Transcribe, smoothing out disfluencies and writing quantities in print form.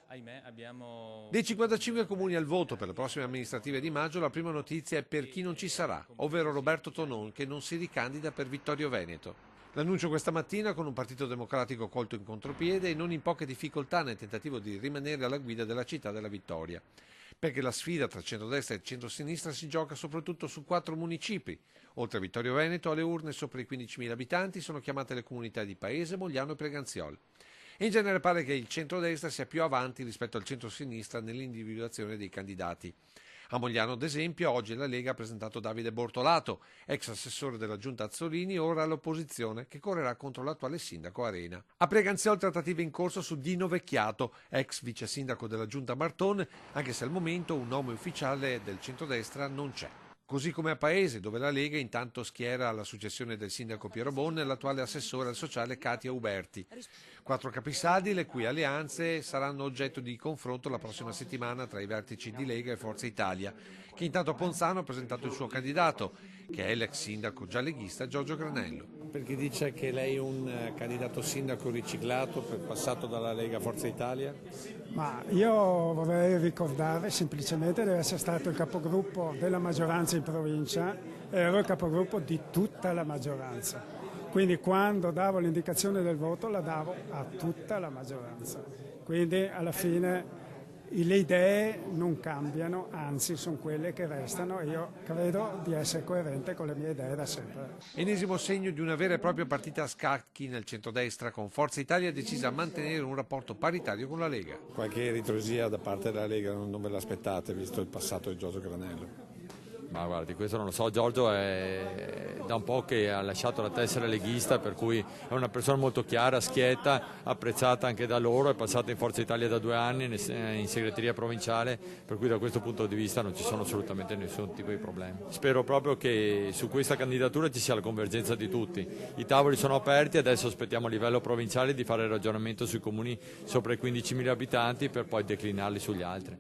ahimè abbiamo... Dei 55 comuni al voto per le prossime amministrative di maggio, la prima notizia è per chi non ci sarà, ovvero Roberto Tonon, che non si ricandida per Vittorio Veneto. L'annuncio questa mattina con un Partito Democratico colto in contropiede e non in poche difficoltà nel tentativo di rimanere alla guida della città della vittoria. Perché la sfida tra centrodestra e centrosinistra si gioca soprattutto su 4 municipi. Oltre a Vittorio Veneto, alle urne sopra i 15.000 abitanti sono chiamate le comunità di Paese, Mogliano e Preganziol. In genere pare che il centrodestra sia più avanti rispetto al centrosinistra nell'individuazione dei candidati. A Mogliano, ad esempio, oggi la Lega ha presentato Davide Bortolato, ex assessore della Giunta Azzolini, ora all'opposizione, che correrà contro l'attuale sindaco Arena. A Preganziol trattative in corso su Dino Vecchiato, ex vice sindaco della Giunta Marton, anche se al momento un nome ufficiale del centrodestra non c'è. Così come a Paese, dove la Lega intanto schiera alla successione del sindaco Piero Bonne l'attuale assessore al sociale Katia Uberti. 4 capisaldi le cui alleanze saranno oggetto di confronto la prossima settimana tra i vertici di Lega e Forza Italia, che intanto a Ponzano ha presentato il suo candidato, che è l'ex sindaco gialleghista Giorgio Granello. Perché dice che lei è un candidato sindaco riciclato, passato dalla Lega Forza Italia? Ma io vorrei ricordare semplicemente di essere stato il capogruppo della maggioranza in provincia e ero il capogruppo di tutta la maggioranza. Quindi quando davo l'indicazione del voto la davo a tutta la maggioranza. Quindi alla fine le idee non cambiano, anzi sono quelle che restano e io credo di essere coerente con le mie idee da sempre. Ennesimo segno di una vera e propria partita a scacchi nel centrodestra, con Forza Italia decisa a mantenere un rapporto paritario con la Lega. Qualche ritrosia da parte della Lega non ve l'aspettate, visto il passato di Giorgio Granello? Ma guardi, questo non lo so, Giorgio è da un po' che ha lasciato la tessera leghista, per cui è una persona molto chiara, schietta, apprezzata anche da loro, è passata in Forza Italia da 2 anni in segreteria provinciale, per cui da questo punto di vista non ci sono assolutamente nessun tipo di problemi. Spero proprio che su questa candidatura ci sia la convergenza di tutti. I tavoli sono aperti, adesso aspettiamo a livello provinciale di fare il ragionamento sui comuni sopra i 15.000 abitanti per poi declinarli sugli altri.